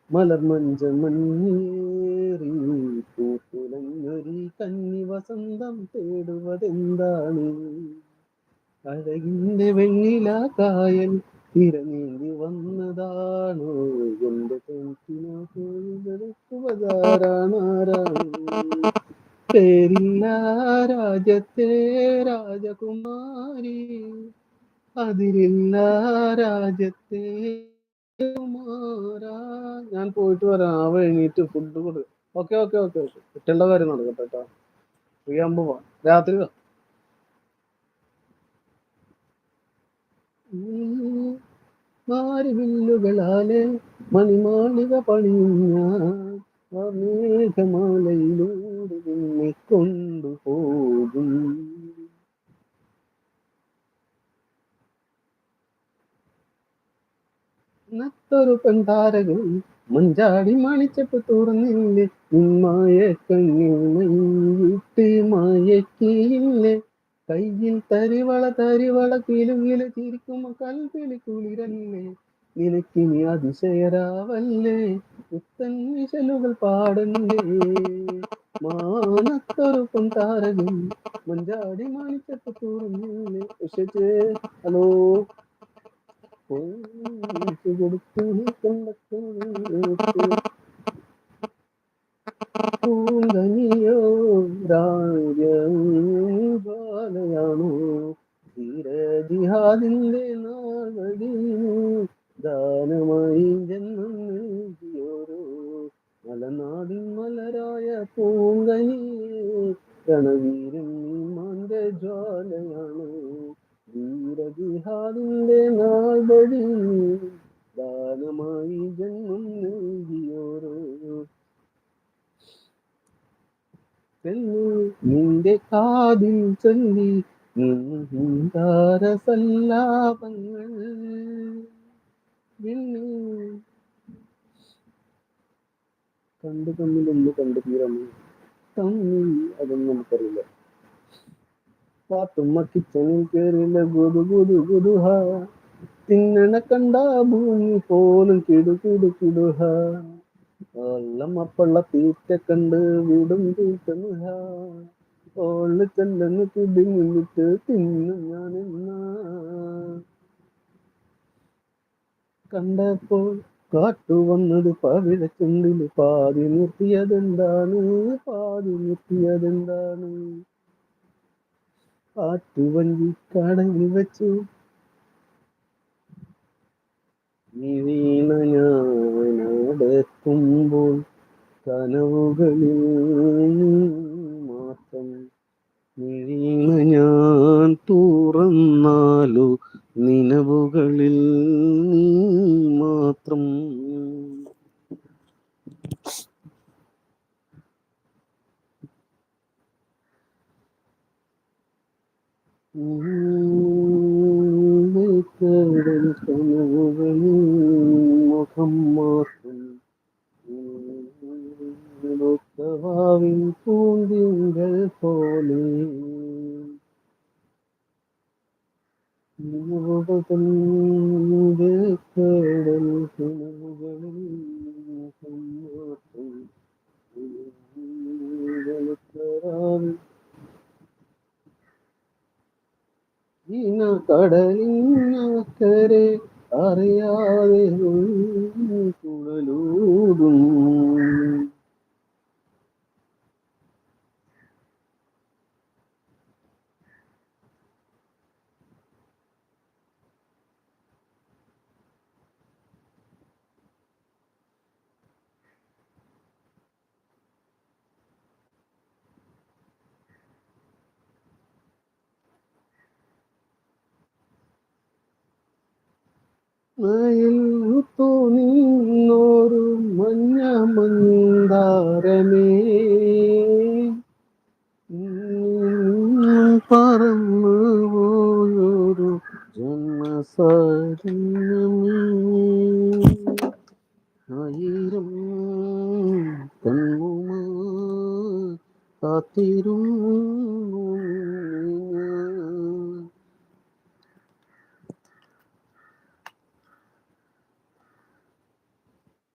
മലർമഞ്ചമഞ്ഞേറി പൂത്തുലഞ്ഞൊരി കന്നി വസന്തം തേടുവതെന്താണ്? അഴകിന്റെ വെണ്ണില കായൽ തിരനീന്തി വന്നതാണോ? എന്റെ ാരാണ് പേരില്ല രാജ്യത്തെ രാജകുമാരി, അതിരില്ല രാജ്യത്തെ കുമാരാ. ഞാൻ പോയിട്ട് വരാം. അവ എണീറ്റ് ഫുഡ് കൊടു. ഓക്കെ ഓക്കെ ഓക്കെ ഓക്കെ, കുട്ടികളുടെ കാര്യം നടക്കട്ടെ കേട്ടോ. ഫ്രീ ആകുമ്പോ പോവാം. രാത്രി വാ. മാരിവില്ലുകളാലെ മണിമാളിക പണിയും ഞാൻ, ആ മേഘമാലയിലൂടെ നിന്നെ കൊണ്ടുപോകും. നത്തൊരു പെൺതാരകൾ മഞ്ചാടി മണിച്ചപ്പ് തുറന്നില്ലേ, നിന്മായ കണ്ണിട്ട് മയക്കിയില്ലേ, കയ്യിൽ തരിവള തരിവള കിലുകില ചിരിക്കുമ്പോ കൽവിളി കുളിരല്ലേ, നിനക്കിനി അതിശയരാവല്ലേ, പുത്തൻ വിശലുകൾ പാടല്ലേ. മാനത്തൊരു പെൺതാരകൾ മഞ്ചാടി മണിച്ചപ്പ് തുറന്നില്ലേ. ഉഷേ, ഹലോ. പൂങ്കനിയോ രാജാലയാണോ, ധീരജിഹാദിന്റെ നാൾവഴി ദാനമായി ജന്മം നൽകിയോരോ മലനാടിൻ മലരായ പൂങ്കനി, രണവീരൻ മാന്റെ ജ്വാലയാണോ, ധീരജിഹാദിന്റെ നാൾവഴി ദാനമായി ജന്മം നൽകിയോരോ പെണ്ണു നിന്റെ കാതിൽ ചൊല്ലി താരസല്ലാപങ്ങൾ കണ്ടു തമ്മിലൊന്ന് കണ്ടു തീരമോ തമ്മിൽ, അതൊന്നും നമുക്കറിയില്ല. പാത്തുമ്മ കിച്ചണിൽ കയറില്ല ഗുദു ഗുദു ഗുദുഹ, തിന്നണ കണ്ട ഭൂമി പോലും കിടു കിടു കിടുഹ, വെള്ളം അപ്പള്ള തീറ്റ കണ്ട് വിടും തീറ്റനുഹ, ഓള് ചെല്ലെന്ന് കുടിഞ്ഞിട്ട് തിന്നും ഞാനെന്നാ. കണ്ടപ്പോൾ കാട്ടുവന്നത് പവിഴച്ചുണ്ടില് പാതി നിർത്തിയതെന്താണ്, പാതി നിർത്തിയതെന്താണ്, കാറ്റുവഞ്ചി കടലിൽ വെച്ചു നീ വീണ ഞാനടക്കുമ്പോൾ കനവുകളിൽ നീ മാത്രം, വീണ ഞാൻ തുറന്നാലോ നിലവുകളിൽ നീ മാത്രം. കനവുകളിൽ മുഖം മാത്രം, വാവിൻ പൂന്തിങ്കൾ പോലെ കടൽ കനവുകളിൽ മുഖം മാത്രം, കടലിനക്കരെ അറിയാതെ കുഴലൂതും. മയിൽ തോന്നിന്നോരു മഞ്ഞ മന്ദാരമേ, പറന്നു പോയൊരു ജന്മസാരിണമേ, ആയിരം കണ്ണുമാ കാത്തിരും